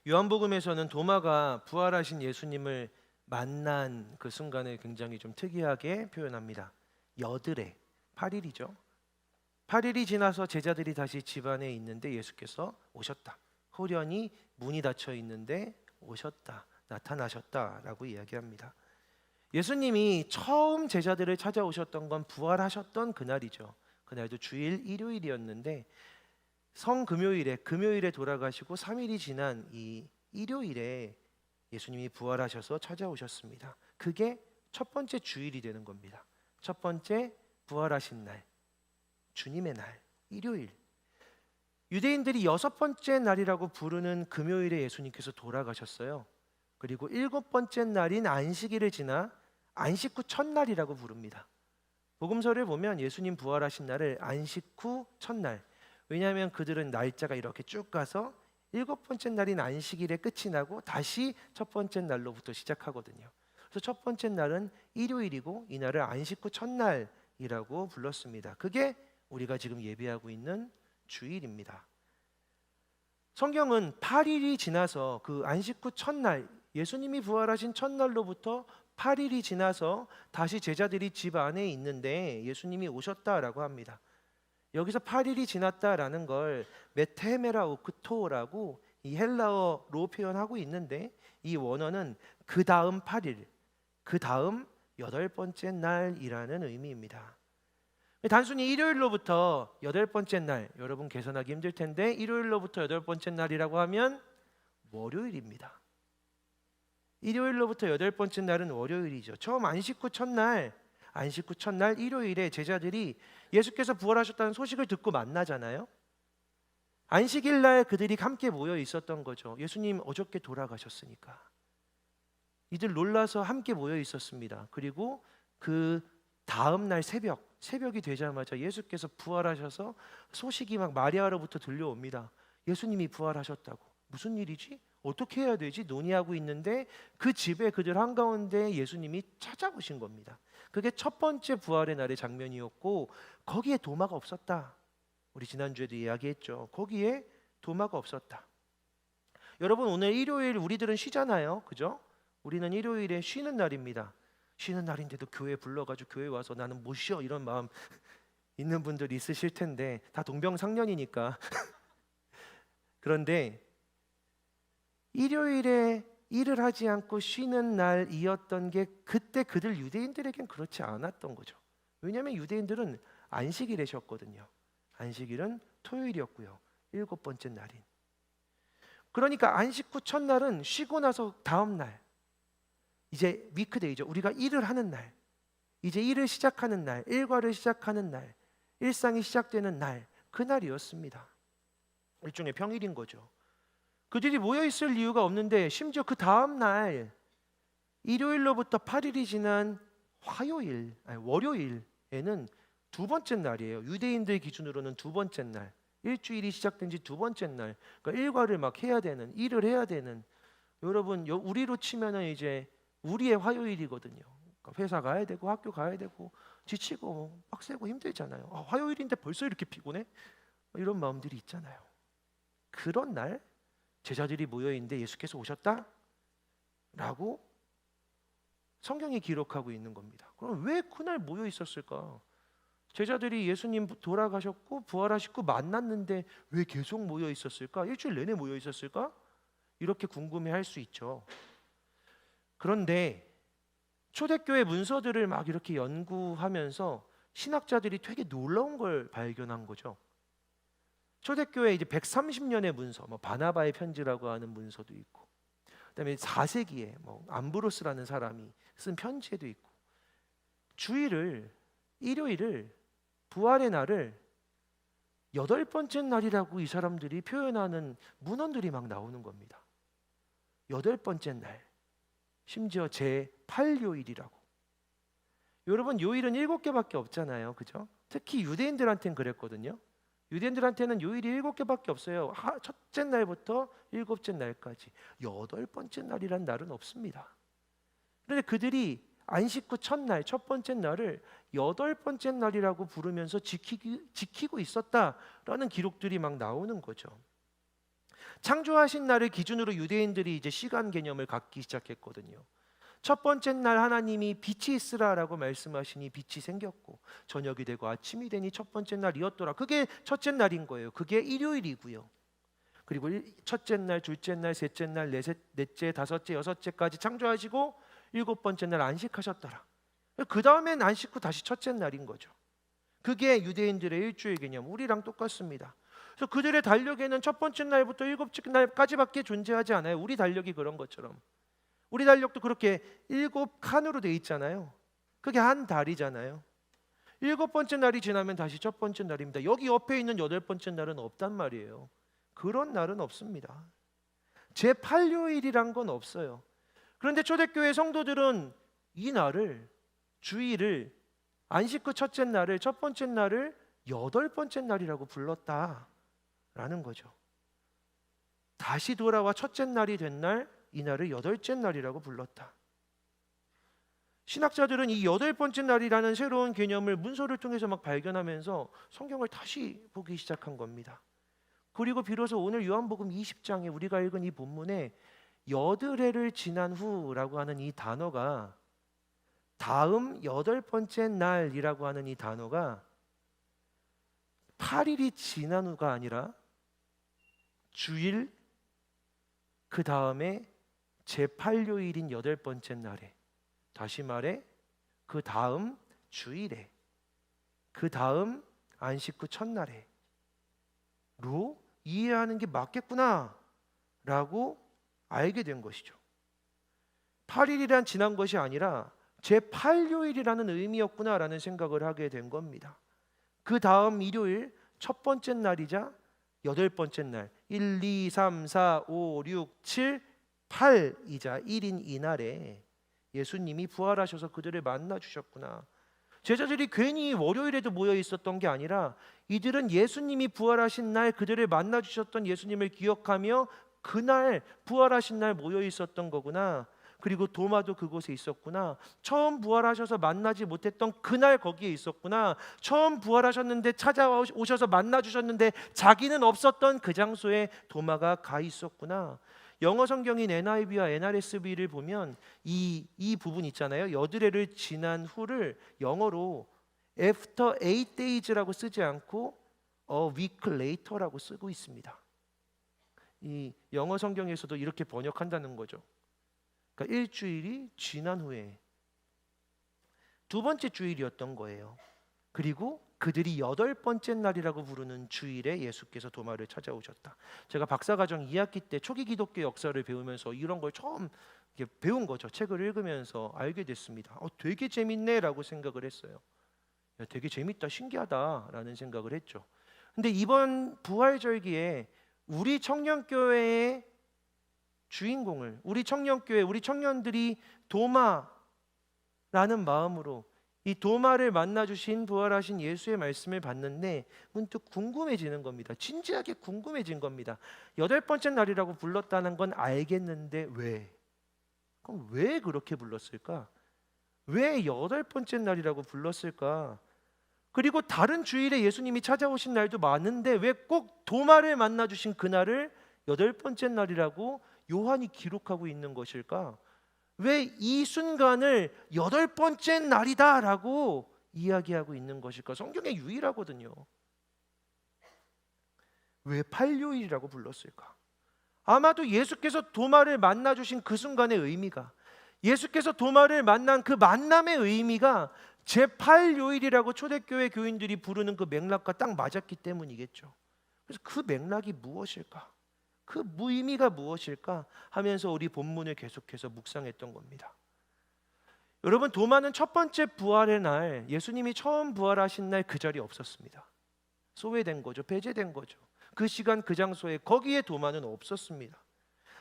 요한복음에서는 도마가 부활하신 예수님을 만난 그 순간을 굉장히 좀 특이하게 표현합니다. 여드레, 8일이죠. 8일이 지나서 제자들이 다시 집 안에 있는데 예수께서 오셨다. 호련히 문이 닫혀 있는데 오셨다. 나타나셨다라고 이야기합니다. 예수님이 처음 제자들을 찾아오셨던 건 부활하셨던 그날이죠. 그날도 주일 일요일이었는데 성금요일에 금요일에 돌아가시고 3일이 지난 이 일요일에 예수님이 부활하셔서 찾아오셨습니다. 그게 첫 번째 주일이 되는 겁니다. 첫 번째 부활하신 날, 주님의 날, 일요일. 유대인들이 여섯 번째 날이라고 부르는 금요일에 예수님께서 돌아가셨어요. 그리고 일곱 번째 날인 안식일을 지나 안식 후 첫날이라고 부릅니다. 복음서를 보면 예수님 부활하신 날을 안식 후 첫날, 왜냐하면 그들은 날짜가 이렇게 쭉 가서 일곱 번째 날인 안식일에 끝이 나고 다시 첫 번째 날로부터 시작하거든요. 그래서 첫 번째 날은 일요일이고 이날을 안식 후 첫날이라고 불렀습니다. 그게 우리가 지금 예배하고 있는 주일입니다. 성경은 8일이 지나서 그 안식 후 첫날, 예수님이 부활하신 첫날로부터 8일이 지나서 다시 제자들이 집 안에 있는데 예수님이 오셨다라고 합니다. 여기서 8일이 지났다라는 걸 메테메라 오크토라고 이 헬라어로 표현하고 있는데 이 원어는 그 다음 8일, 그 다음 여덟 번째 날이라는 의미입니다. 단순히 일요일로부터 여덟 번째 날, 여러분 계산하기 힘들 텐데 일요일로부터 여덟 번째 날이라고 하면 월요일입니다. 일요일로부터 여덟 번째 날은 월요일이죠. 처음 안식 후 첫날, 안식 후 첫날 일요일에 제자들이 예수께서 부활하셨다는 소식을 듣고 만나잖아요. 안식일 날 그들이 함께 모여 있었던 거죠. 예수님 어저께 돌아가셨으니까. 이들 놀라서 함께 모여 있었습니다. 그리고 그 다음 날 새벽이 되자마자 예수께서 부활하셔서 소식이 막 마리아로부터 들려옵니다. 예수님이 부활하셨다고. 무슨 일이지? 어떻게 해야 되지? 논의하고 있는데 그 집에 그들 한가운데 예수님이 찾아오신 겁니다. 그게 첫 번째 부활의 날의 장면이었고 거기에 도마가 없었다. 우리 지난주에도 이야기했죠. 거기에 도마가 없었다. 여러분 오늘 일요일 우리들은 쉬잖아요. 그죠? 우리는 일요일에 쉬는 날입니다. 쉬는 날인데도 교회 불러가지고 교회 와서 나는 못 쉬어 이런 마음 있는 분들 있으실 텐데 다 동병상련이니까 그런데 일요일에 일을 하지 않고 쉬는 날이었던 게 그때 그들 유대인들에겐 그렇지 않았던 거죠. 왜냐하면 유대인들은 안식일에 쉬었거든요. 안식일은 토요일이었고요. 일곱 번째 날인. 그러니까 안식 후 첫날은 쉬고 나서 다음 날 이제 위크데이죠. 우리가 일을 하는 날, 이제 일을 시작하는 날, 일과를 시작하는 날, 일상이 시작되는 날, 그날이었습니다. 일종의 평일인 거죠. 그들이 모여 있을 이유가 없는데 심지어 그 다음 날 일요일로부터 8일이 지난 월요일에는 두 번째 날이에요. 유대인들 기준으로는 두 번째 날, 일주일이 시작된 지 두 번째 날, 그러니까 일과를 막 해야 되는, 일을 해야 되는. 여러분 우리로 치면은 이제 우리의 화요일이거든요. 그러니까 회사 가야 되고 학교 가야 되고 지치고 빡세고 힘들잖아요. 화요일인데 벌써 이렇게 피곤해? 이런 마음들이 있잖아요. 그런 날 제자들이 모여 있는데 예수께서 오셨다? 라고 성경이 기록하고 있는 겁니다. 그럼 왜 그날 모여 있었을까? 제자들이 예수님 돌아가셨고 부활하시고 만났는데 왜 계속 모여 있었을까? 일주일 내내 모여 있었을까? 이렇게 궁금해할 수 있죠. 그런데 초대교회 문서들을 막 이렇게 연구하면서 신학자들이 되게 놀라운 걸 발견한 거죠. 초대교회 이제 130년의 문서, 바나바의 편지라고 하는 문서도 있고, 그다음에 4세기에 암브로스라는 사람이 쓴 편지에도 있고, 주일을 일요일을 부활의 날을 여덟 번째 날이라고 이 사람들이 표현하는 문헌들이 막 나오는 겁니다. 여덟 번째 날, 심지어 제8요일이라고. 여러분 요일은 7개밖에 없잖아요, 그죠? 특히 유대인들한테는 그랬거든요. 유대인들한테는 요일이 7개밖에 없어요. 첫째 날부터 일곱째 날까지. 여덟 번째 날이란 날은 없습니다. 그런데 그들이 안식 후 첫날, 첫 번째 날을 여덟 번째 날이라고 부르면서 지키고 있었다라는 기록들이 막 나오는 거죠. 창조하신 날을 기준으로 유대인들이 이제 시간 개념을 갖기 시작했거든요. 첫 번째 날 하나님이 빛이 있으라라고 말씀하시니 빛이 생겼고, 저녁이 되고 아침이 되니 첫 번째 날이었더라. 그게 첫째 날인 거예요. 그게 일요일이고요. 그리고 첫째 날, 둘째 날, 셋째 날, 넷째, 다섯째, 여섯째까지 창조하시고 일곱 번째 날 안식하셨더라. 그 다음엔 안식 후 다시 첫째 날인 거죠. 그게 유대인들의 일주일 개념, 우리랑 똑같습니다. 그래서 그들의 달력에는 첫 번째 날부터 일곱째 날까지밖에 존재하지 않아요. 우리 달력이 그런 것처럼. 우리 달력도 그렇게 7칸으로 돼 있잖아요. 그게 한 달이잖아요. 일곱 번째 날이 지나면 다시 첫 번째 날입니다. 여기 옆에 있는 여덟 번째 날은 없단 말이에요. 그런 날은 없습니다. 제8요일이란 건 없어요. 그런데 초대교회 성도들은 이 날을, 주일을, 안식 후 첫째 날을, 첫 번째 날을 여덟 번째 날이라고 불렀다라는 거죠. 다시 돌아와 첫째 날이 된 날, 이 날을 여덟째 날이라고 불렀다. 신학자들은 이 여덟 번째 날이라는 새로운 개념을 문서를 통해서 막 발견하면서 성경을 다시 보기 시작한 겁니다. 그리고 비로소 오늘 요한복음 20장에 우리가 읽은 이 본문에 여드레를 지난 후라고 하는 이 단어가, 다음 여덟 번째 날이라고 하는 이 단어가 8일이 지난 후가 아니라 주일, 그 다음에 제8요일인 여덟 번째 날에, 다시 말해 그 다음 주일에, 그 다음 안식 후 첫날에 로 이해하는 게 맞겠구나 라고 알게 된 것이죠. 8일이란 지난 것이 아니라 제8요일이라는 의미였구나 라는 생각을 하게 된 겁니다. 그 다음 일요일 첫 번째 날이자 여덟 번째 날, 1, 2, 3, 4, 5, 6, 7, 8이자 1인 이날에 예수님이 부활하셔서 그들을 만나 주셨구나. 제자들이 괜히 월요일에도 모여 있었던 게 아니라 이들은 예수님이 부활하신 날, 그들을 만나 주셨던 예수님을 기억하며 그날 부활하신 날 모여 있었던 거구나. 그리고 도마도 그곳에 있었구나. 처음 부활하셔서 만나지 못했던 그날 거기에 있었구나. 처음 부활하셨는데 찾아오셔서 만나 주셨는데 자기는 없었던 그 장소에 도마가 가 있었구나. 영어 성경인 NIV와 NRSV를 보면 이 부분 있잖아요. 여드레를 지난 후를 영어로 after 8 days라고 쓰지 않고 a week later라고 쓰고 있습니다. 이 영어 성경에서도 이렇게 번역한다는 거죠. 그러니까 일주일이 지난 후에 두 번째 주일이었던 거예요. 그리고 그들이 여덟 번째 날이라고 부르는 주일에 예수께서 도마를 찾아오셨다. 제가 박사과정 2학기 때 초기 기독교 역사를 배우면서 이런 걸 처음 배운 거죠. 책을 읽으면서 알게 됐습니다. 되게 재밌네라고 생각을 했어요. 되게 재밌다, 신기하다라는 생각을 했죠. 근데 이번 부활절기에 우리 청년교회의 주인공을, 우리 청년교회, 우리 청년들이 도마라는 마음으로 이 도마를 만나주신 부활하신 예수의 말씀을 봤는데 문득 궁금해지는 겁니다. 진지하게 궁금해진 겁니다. 여덟 번째 날이라고 불렀다는 건 알겠는데 왜? 그럼 왜 그렇게 불렀을까? 왜 여덟 번째 날이라고 불렀을까? 그리고 다른 주일에 예수님이 찾아오신 날도 많은데 왜 꼭 도마를 만나주신 그날을 여덟 번째 날이라고 요한이 기록하고 있는 것일까? 왜 이 순간을 여덟 번째 날이다라고 이야기하고 있는 것일까? 성경에 유일하거든요. 왜 8요일이라고 불렀을까? 아마도 예수께서 도마를 만나주신 그 순간의 의미가, 예수께서 도마를 만난 그 만남의 의미가 제8요일이라고 초대교회 교인들이 부르는 그 맥락과 딱 맞았기 때문이겠죠. 그래서 그 맥락이 무엇일까? 그 무의미가 무엇일까 하면서 우리 본문을 계속해서 묵상했던 겁니다. 여러분, 도마는 첫 번째 부활의 날, 예수님이 처음 부활하신 날 그 자리에 없었습니다. 소외된 거죠. 배제된 거죠. 그 시간 그 장소에 거기에 도마는 없었습니다.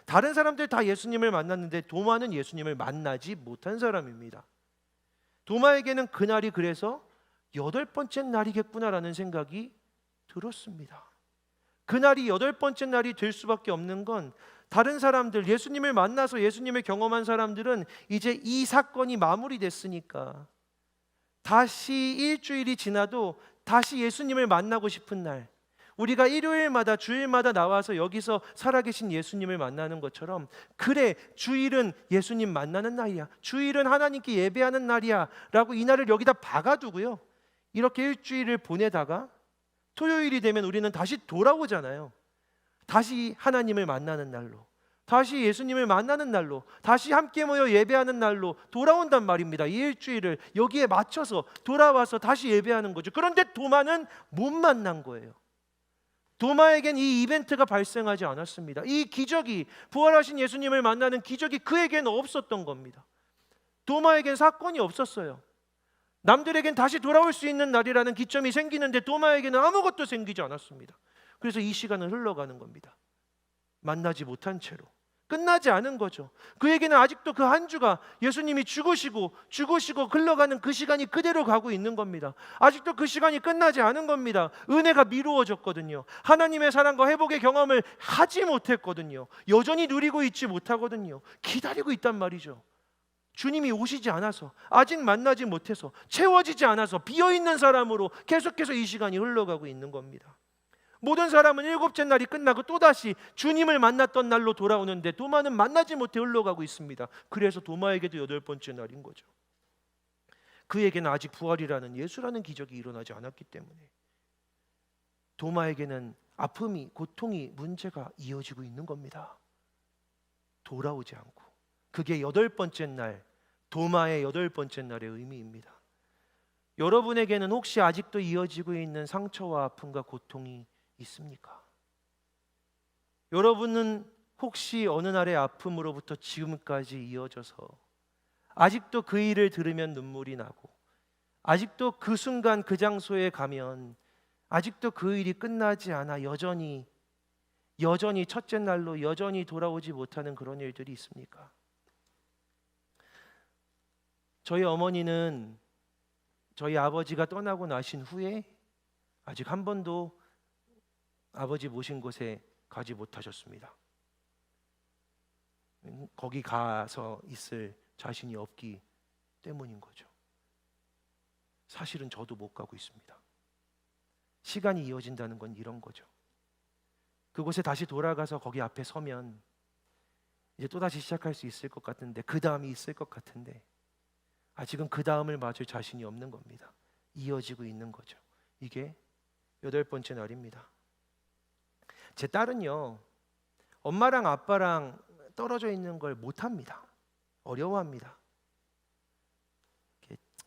다른 사람들 다 예수님을 만났는데 도마는 예수님을 만나지 못한 사람입니다. 도마에게는 그날이 그래서 여덟 번째 날이겠구나라는 생각이 들었습니다. 그날이 여덟 번째 날이 될 수밖에 없는 건 다른 사람들, 예수님을 만나서 예수님을 경험한 사람들은 이제 이 사건이 마무리됐으니까 다시 일주일이 지나도 다시 예수님을 만나고 싶은 날, 우리가 일요일마다 주일마다 나와서 여기서 살아계신 예수님을 만나는 것처럼, 그래 주일은 예수님 만나는 날이야, 주일은 하나님께 예배하는 날이야 라고 이 날을 여기다 박아두고요, 이렇게 일주일을 보내다가 토요일이 되면 우리는 다시 돌아오잖아요. 다시 하나님을 만나는 날로, 다시 예수님을 만나는 날로, 다시 함께 모여 예배하는 날로 돌아온단 말입니다. 이 일주일을 여기에 맞춰서 돌아와서 다시 예배하는 거죠. 그런데 도마는 못 만난 거예요. 도마에겐 이 이벤트가 발생하지 않았습니다. 이 기적이, 부활하신 예수님을 만나는 기적이 그에게는 없었던 겁니다. 도마에겐 사건이 없었어요. 남들에겐 다시 돌아올 수 있는 날이라는 기점이 생기는데 도마에게는 아무것도 생기지 않았습니다. 그래서 이 시간은 흘러가는 겁니다. 만나지 못한 채로 끝나지 않은 거죠. 그에게는 아직도 그 한 주가, 예수님이 죽으시고 흘러가는 그 시간이 그대로 가고 있는 겁니다. 아직도 그 시간이 끝나지 않은 겁니다. 은혜가 미루어졌거든요. 하나님의 사랑과 회복의 경험을 하지 못했거든요. 여전히 누리고 있지 못하거든요. 기다리고 있단 말이죠. 주님이 오시지 않아서, 아직 만나지 못해서, 채워지지 않아서 비어있는 사람으로 계속해서 이 시간이 흘러가고 있는 겁니다. 모든 사람은 일곱째 날이 끝나고 또다시 주님을 만났던 날로 돌아오는데 도마는 만나지 못해 흘러가고 있습니다. 그래서 도마에게도 여덟 번째 날인 거죠. 그에게는 아직 부활이라는, 예수라는 기적이 일어나지 않았기 때문에 도마에게는 아픔이, 고통이, 문제가 이어지고 있는 겁니다. 돌아오지 않고. 그게 여덟 번째 날, 도마의 여덟 번째 날의 의미입니다. 여러분에게는 혹시 아직도 이어지고 있는 상처와 아픔과 고통이 있습니까? 여러분은 혹시 어느 날의 아픔으로부터 지금까지 이어져서 아직도 그 일을 들으면 눈물이 나고, 아직도 그 순간 그 장소에 가면 아직도 그 일이 끝나지 않아 여전히 첫째 날로 여전히 돌아오지 못하는 그런 일들이 있습니까? 저희 어머니는 저희 아버지가 떠나고 나신 후에 아직 한 번도 아버지 모신 곳에 가지 못하셨습니다. 거기 가서 있을 자신이 없기 때문인 거죠. 사실은 저도 못 가고 있습니다. 시간이 이어진다는 건 이런 거죠. 그곳에 다시 돌아가서 거기 앞에 서면 이제 또다시 시작할 수 있을 것 같은데, 그 다음이 있을 것 같은데 아직은 그 다음을 맞을 자신이 없는 겁니다. 이어지고 있는 거죠. 이게 여덟 번째 날입니다. 제 딸은요, 엄마랑 아빠랑 떨어져 있는 걸 못합니다. 어려워합니다.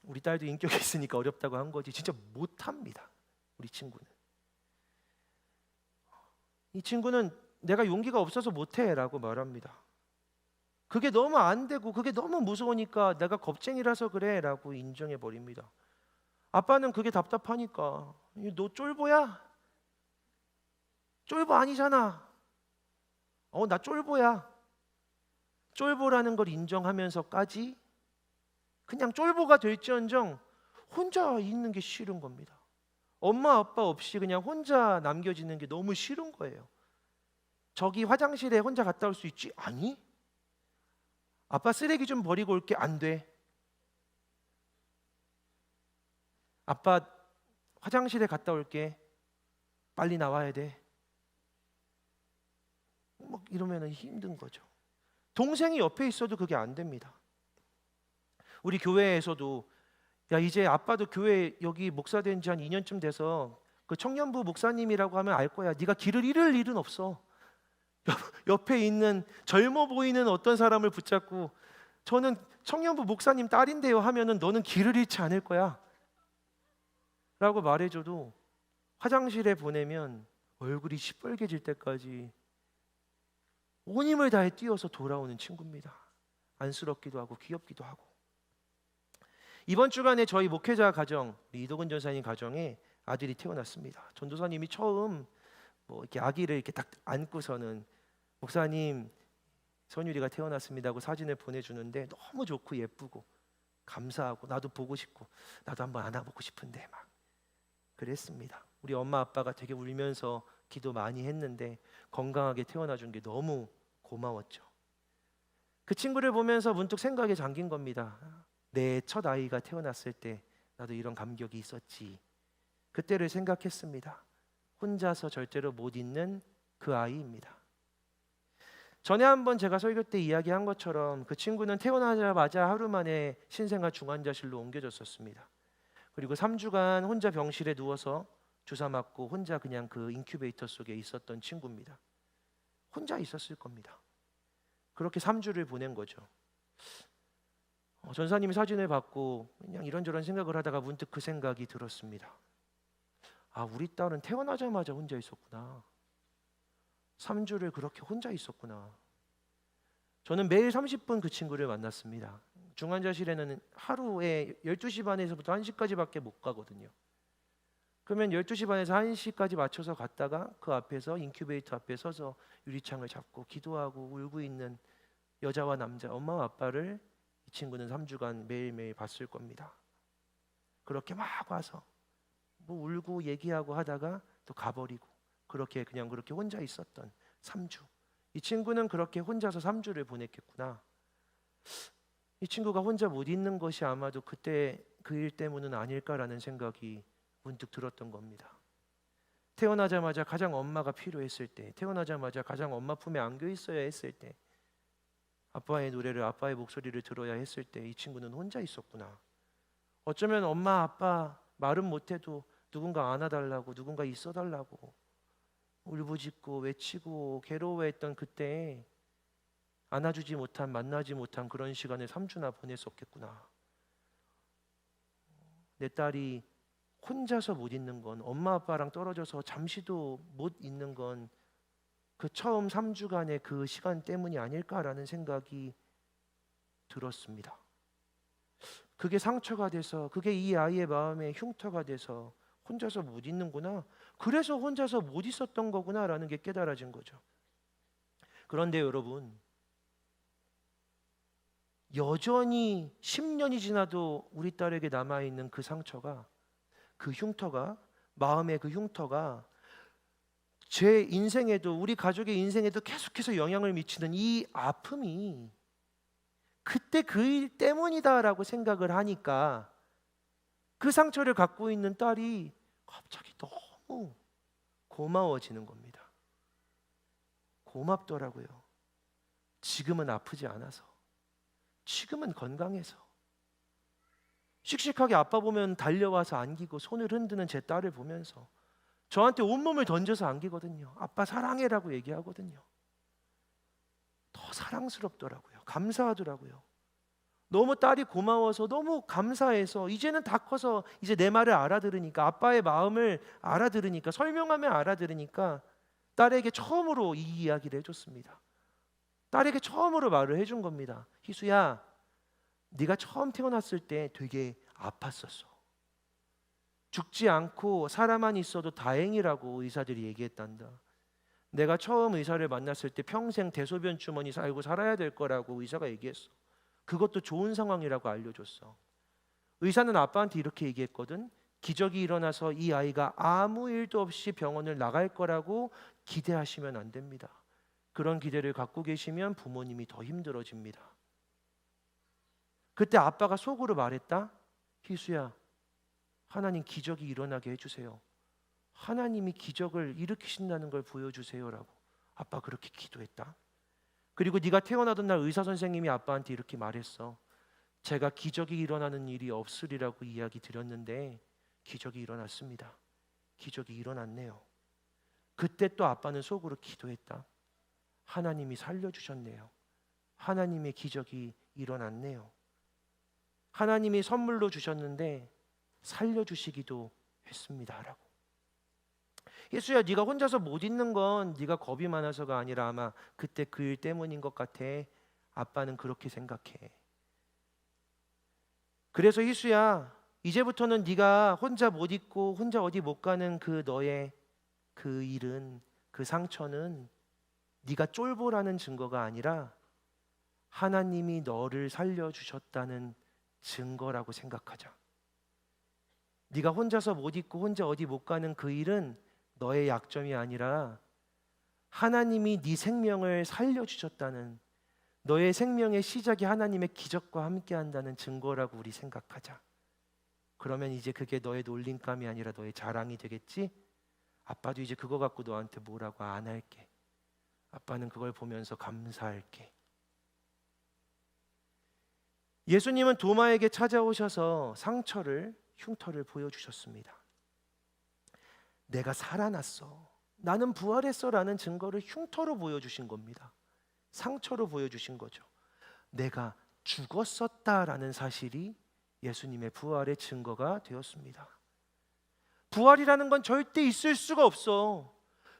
우리 딸도 인격이 있으니까 어렵다고 한 거지 진짜 못합니다. 우리 친구는. 이 친구는 내가 용기가 없어서 못해 라고 말합니다. 그게 너무 안 되고 그게 너무 무서우니까 내가 겁쟁이라서 그래 라고 인정해 버립니다. 아빠는 그게 답답하니까, 너 쫄보야? 쫄보 아니잖아. 나 쫄보야. 쫄보라는 걸 인정하면서까지 그냥 쫄보가 될지언정 혼자 있는 게 싫은 겁니다. 엄마 아빠 없이 그냥 혼자 남겨지는 게 너무 싫은 거예요. 저기 화장실에 혼자 갔다 올 수 있지? 아니. 아빠 쓰레기 좀 버리고 올게. 안 돼. 아빠 화장실에 갔다 올게. 빨리 나와야 돼. 막 이러면 힘든 거죠. 동생이 옆에 있어도 그게 안 됩니다. 우리 교회에서도 이제 아빠도 교회 여기 목사 된 지 한 2년쯤 돼서 그 청년부 목사님이라고 하면 알 거야. 네가 길을 잃을 일은 없어. 옆에 있는 젊어 보이는 어떤 사람을 붙잡고 저는 청년부 목사님 딸인데요 하면은 너는 길을 잃지 않을 거야 라고 말해줘도 화장실에 보내면 얼굴이 시뻘개질 때까지 온 힘을 다해 뛰어서 돌아오는 친구입니다. 안쓰럽기도 하고 귀엽기도 하고. 이번 주간에 저희 목회자 가정, 이도근 전사님 가정에 아들이 태어났습니다. 전도사님이 처음 이렇게 아기를 이렇게 딱 안고서는 목사님 선율이가 태어났습니다 하고 사진을 보내주는데 너무 좋고 예쁘고 감사하고 나도 보고 싶고 나도 한번 안아보고 싶은데 막 그랬습니다. 우리 엄마 아빠가 되게 울면서 기도 많이 했는데 건강하게 태어나준 게 너무 고마웠죠. 그 친구를 보면서 문득 생각에 잠긴 겁니다. 내 첫 아이가 태어났을 때 나도 이런 감격이 있었지. 그때를 생각했습니다. 혼자서 절대로 못 있는 그 아이입니다. 전에 한번 제가 설교 때 이야기한 것처럼 그 친구는 태어나자마자 하루 만에 신생아 중환자실로 옮겨졌었습니다. 그리고 3주간 혼자 병실에 누워서 주사 맞고 혼자 그냥 그 인큐베이터 속에 있었던 친구입니다. 혼자 있었을 겁니다. 그렇게 3주를 보낸 거죠. 전사님이 사진을 받고 그냥 이런저런 생각을 하다가 문득 그 생각이 들었습니다. 아, 우리 딸은 태어나자마자 혼자 있었구나. 3주를 그렇게 혼자 있었구나. 저는 매일 30분 그 친구를 만났습니다. 중환자실에는 하루에 12시 반에서부터 1시까지밖에 못 가거든요. 그러면 12시 반에서 1시까지 맞춰서 갔다가 그 앞에서 인큐베이터 앞에 서서 유리창을 잡고 기도하고 울고 있는 여자와 남자, 엄마와 아빠를 이 친구는 3주간 매일매일 봤을 겁니다. 그렇게 막 와서 뭐 울고 얘기하고 하다가 또 가버리고 그렇게 그냥 그렇게 혼자 있었던 3주. 이 친구는 그렇게 혼자서 3주를 보냈겠구나. 이 친구가 혼자 못 있는 것이 아마도 그때 그 일 때문은 아닐까라는 생각이 문득 들었던 겁니다. 태어나자마자 가장 엄마가 필요했을 때, 태어나자마자 가장 엄마 품에 안겨 있어야 했을 때, 아빠의 노래를, 아빠의 목소리를 들어야 했을 때 이 친구는 혼자 있었구나. 어쩌면 엄마, 아빠 말은 못해도 누군가 안아달라고, 누군가 있어달라고 울부짖고 외치고 괴로워했던 그때 안아주지 못한, 만나지 못한 그런 시간을 3주나 보냈었겠구나. 내 딸이 혼자서 못 있는 건, 엄마 아빠랑 떨어져서 잠시도 못 있는 건 그 처음 3주간의 그 시간 때문이 아닐까라는 생각이 들었습니다. 그게 상처가 돼서, 그게 이 아이의 마음에 흉터가 돼서 혼자서 못 있는구나, 그래서 혼자서 못 있었던 거구나라는 게 깨달아진 거죠. 그런데 여러분, 여전히 10년이 지나도 우리 딸에게 남아있는 그 상처가, 그 흉터가, 마음의 그 흉터가 제 인생에도, 우리 가족의 인생에도 계속해서 영향을 미치는 이 아픔이 그때 그 일 때문이다라고 생각을 하니까 그 상처를 갖고 있는 딸이 갑자기 너무 고마워지는 겁니다. 고맙더라고요. 지금은 아프지 않아서, 지금은 건강해서. 씩씩하게 아빠 보면 달려와서 안기고 손을 흔드는 제 딸을 보면서 저한테 온몸을 던져서 안기거든요. 아빠 사랑해라고 얘기하거든요. 더 사랑스럽더라고요. 감사하더라고요. 너무 딸이 고마워서, 너무 감사해서, 이제는 다 커서 이제 내 말을 알아들으니까, 아빠의 마음을 알아들으니까, 설명하면 알아들으니까 딸에게 처음으로 이 이야기를 해줬습니다. 딸에게 처음으로 말을 해준 겁니다. 희수야, 네가 처음 태어났을 때 되게 아팠었어. 죽지 않고 살아만 있어도 다행이라고 의사들이 얘기했단다. 내가 처음 의사를 만났을 때 평생 대소변 주머니 살고 살아야 될 거라고 의사가 얘기했어. 그것도 좋은 상황이라고 알려줬어. 의사는 아빠한테 이렇게 얘기했거든. 기적이 일어나서 이 아이가 아무 일도 없이 병원을 나갈 거라고 기대하시면 안 됩니다. 그런 기대를 갖고 계시면 부모님이 더 힘들어집니다. 그때 아빠가 속으로 말했다. 희수야, 하나님 기적이 일어나게 해주세요. 하나님이 기적을 일으키신다는 걸 보여주세요라고 아빠 그렇게 기도했다. 그리고 네가 태어나던 날 의사 선생님이 아빠한테 이렇게 말했어. 제가 기적이 일어나는 일이 없으리라고 이야기 드렸는데 기적이 일어났습니다. 기적이 일어났네요. 그때 또 아빠는 속으로 기도했다. 하나님이 살려주셨네요. 하나님의 기적이 일어났네요. 하나님이 선물로 주셨는데 살려주시기도 했습니다라고. 예수야, 네가 혼자서 못 있는 건 네가 겁이 많아서가 아니라 아마 그때 그 일 때문인 것 같아. 아빠는 그렇게 생각해. 그래서 희수야, 이제부터는 네가 혼자 못 있고 혼자 어디 못 가는 그 너의 그 일은, 그 상처는 네가 쫄보라는 증거가 아니라 하나님이 너를 살려주셨다는 증거라고 생각하자. 네가 혼자서 못 있고 혼자 어디 못 가는 그 일은 너의 약점이 아니라 하나님이 네 생명을 살려주셨다는, 너의 생명의 시작이 하나님의 기적과 함께한다는 증거라고 우리 생각하자. 그러면 이제 그게 너의 놀림감이 아니라 너의 자랑이 되겠지? 아빠도 이제 그거 갖고 너한테 뭐라고 안 할게. 아빠는 그걸 보면서 감사할게. 예수님은 도마에게 찾아오셔서 상처를, 흉터를 보여주셨습니다. 내가 살아났어, 나는 부활했어라는 증거를 흉터로 보여주신 겁니다. 상처로 보여주신 거죠. 내가 죽었었다라는 사실이 예수님의 부활의 증거가 되었습니다. 부활이라는 건 절대 있을 수가 없어.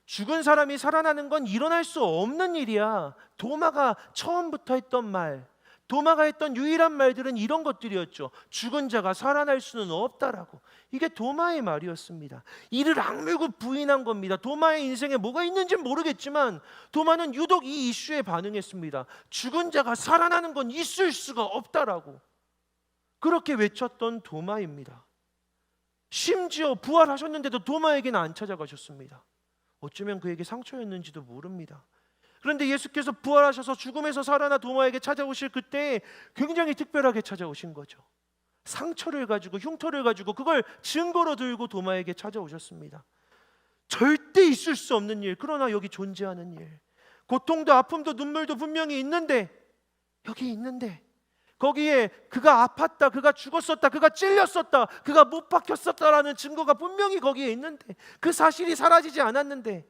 죽은 사람이 살아나는 건 일어날 수 없는 일이야. 도마가 처음부터 했던 말, 도마가 했던 유일한 말들은 이런 것들이었죠. 죽은 자가 살아날 수는 없다라고. 이게 도마의 말이었습니다. 이를 악물고 부인한 겁니다. 도마의 인생에 뭐가 있는지는 모르겠지만 도마는 유독 이 이슈에 반응했습니다. 죽은 자가 살아나는 건 있을 수가 없다라고 그렇게 외쳤던 도마입니다. 심지어 부활하셨는데도 도마에게는 안 찾아가셨습니다. 어쩌면 그에게 상처였는지도 모릅니다. 그런데 예수께서 부활하셔서 죽음에서 살아나 도마에게 찾아오실 그때 굉장히 특별하게 찾아오신 거죠. 상처를 가지고, 흉터를 가지고 그걸 증거로 들고 도마에게 찾아오셨습니다. 절대 있을 수 없는 일, 그러나 여기 존재하는 일, 고통도 아픔도 눈물도 분명히 있는데, 여기 있는데 거기에 그가 아팠다, 그가 죽었었다, 그가 찔렸었다, 그가 못 박혔었다라는 증거가 분명히 거기에 있는데, 그 사실이 사라지지 않았는데,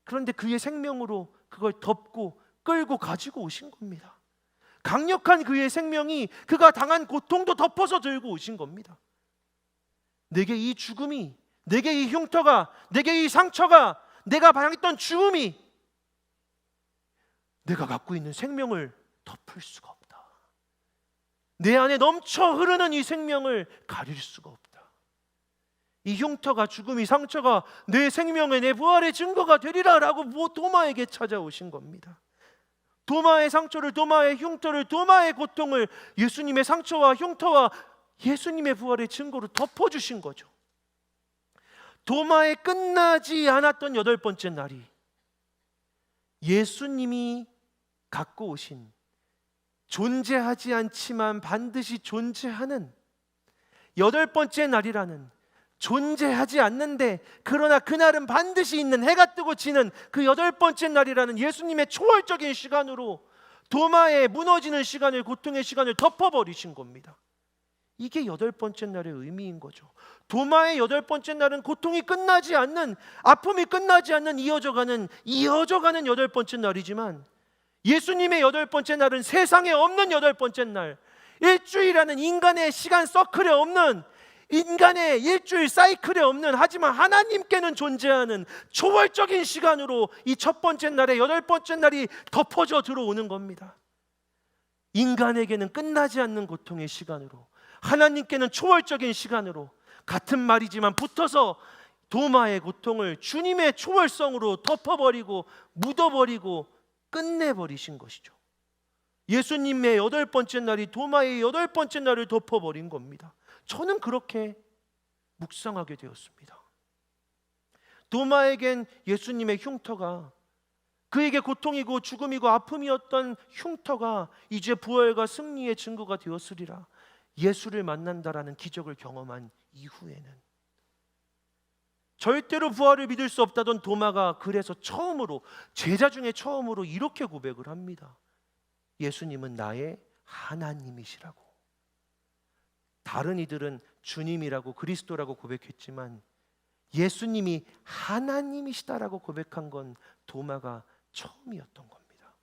그런데 그의 생명으로 그걸 덮고 끌고 가지고 오신 겁니다. 강력한 그의 생명이 그가 당한 고통도 덮어서 들고 오신 겁니다. 내게 이 죽음이, 내게 이 흉터가, 내게 이 상처가, 내가 당했던 죽음이 내가 갖고 있는 생명을 덮을 수가 없다. 내 안에 넘쳐 흐르는 이 생명을 가릴 수가 없다. 이 흉터가, 죽음이, 상처가 내 생명의, 내 부활의 증거가 되리라 라고 도마에게 찾아오신 겁니다. 도마의 상처를, 도마의 흉터를, 도마의 고통을 예수님의 상처와 흉터와 예수님의 부활의 증거로 덮어주신 거죠. 도마에 끝나지 않았던 8번째 날이 예수님이 갖고 오신, 존재하지 않지만 반드시 존재하는 8번째 날이라는, 존재하지 않는데 그러나 그날은 반드시 있는, 해가 뜨고 지는 그 8번째 날이라는 예수님의 초월적인 시간으로 도마에 무너지는 시간을, 고통의 시간을 덮어버리신 겁니다. 이게 8번째 날의 의미인 거죠. 도마의 8번째 날은 고통이 끝나지 않는, 아픔이 끝나지 않는 이어져가는 8번째 날이지만, 예수님의 8번째 날은 세상에 없는 8번째 날, 일주일이라는 인간의 시간 서클에 없는, 인간의 일주일 사이클에 없는, 하지만 하나님께는 존재하는 초월적인 시간으로 이 첫 번째 날에 8번째 날이 덮어져 들어오는 겁니다. 인간에게는 끝나지 않는 고통의 시간으로, 하나님께는 초월적인 시간으로, 같은 말이지만 붙어서 도마의 고통을 주님의 초월성으로 덮어버리고 묻어버리고 끝내버리신 것이죠. 예수님의 8번째 날이 도마의 8번째 날을 덮어버린 겁니다. 저는 그렇게 묵상하게 되었습니다. 도마에겐 예수님의 흉터가, 그에게 고통이고 죽음이고 아픔이었던 흉터가 이제 부활과 승리의 증거가 되었으리라. 예수를 만난다라는 기적을 경험한 이후에는 절대로 부활을 믿을 수 없다던 도마가 그래서 처음으로, 제자 중에 처음으로 이렇게 고백을 합니다. 예수님은 나의 하나님이시라고. 다른 이들은 주님이라고, 그리스도라고 고백했지만 예수님이 하나님이시다라고 고백한 건 도마가 처음이었던 겁니다.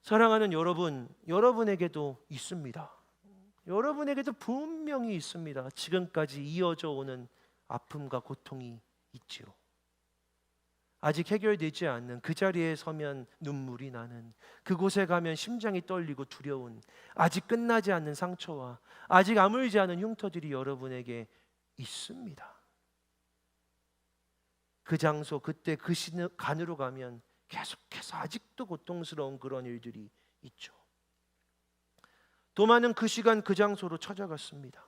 사랑하는 여러분, 여러분에게도 있습니다. 여러분에게도 분명히 있습니다. 지금까지 이어져 오는 아픔과 고통이 있지요. 아직 해결되지 않는, 그 자리에 서면 눈물이 나는, 그곳에 가면 심장이 떨리고 두려운, 아직 끝나지 않는 상처와 아직 아물지 않은 흉터들이 여러분에게 있습니다. 그 장소, 그때 그 간으로 가면 계속해서 아직도 고통스러운 그런 일들이 있죠. 도마는 그 시간 그 장소로 찾아갔습니다.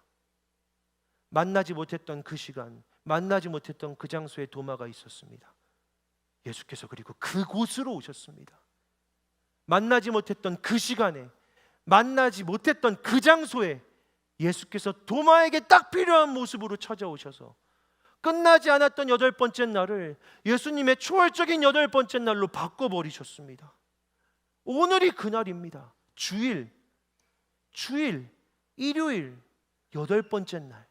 만나지 못했던 그 시간, 만나지 못했던 그 장소에 도마가 있었습니다. 예수께서 그리고 그곳으로 오셨습니다. 만나지 못했던 그 시간에, 만나지 못했던 그 장소에 예수께서 도마에게 딱 필요한 모습으로 찾아오셔서 끝나지 않았던 8번째 날을 예수님의 초월적인 8번째 날로 바꿔버리셨습니다. 오늘이 그날입니다. 주일, 일요일, 8번째 날.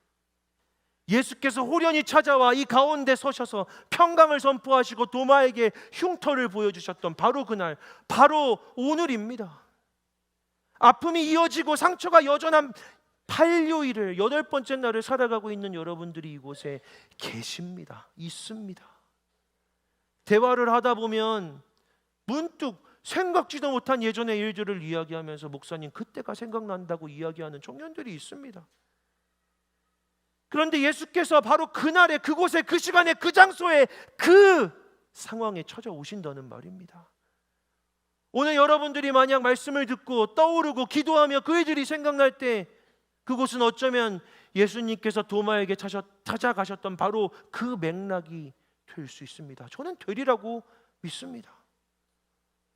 예수께서 호련히 찾아와 이 가운데 서셔서 평강을 선포하시고 도마에게 흉터를 보여주셨던 바로 그날, 바로 오늘입니다. 아픔이 이어지고 상처가 여전한 팔요일을 8번째 날을 살아가고 있는 여러분들이 이곳에 계십니다. 있습니다. 대화를 하다 보면 문득 생각지도 못한 예전의 일들을 이야기하면서 목사님 그때가 생각난다고 이야기하는 청년들이 있습니다. 그런데 예수께서 바로 그날에 그곳에 그 시간에 그 장소에 그 상황에 찾아오신다는 말입니다. 오늘 여러분들이 만약 말씀을 듣고 떠오르고 기도하며 그 일들이 생각날 때 그곳은 어쩌면 예수님께서 도마에게 찾아가셨던 바로 그 맥락이 될 수 있습니다. 저는 되리라고 믿습니다.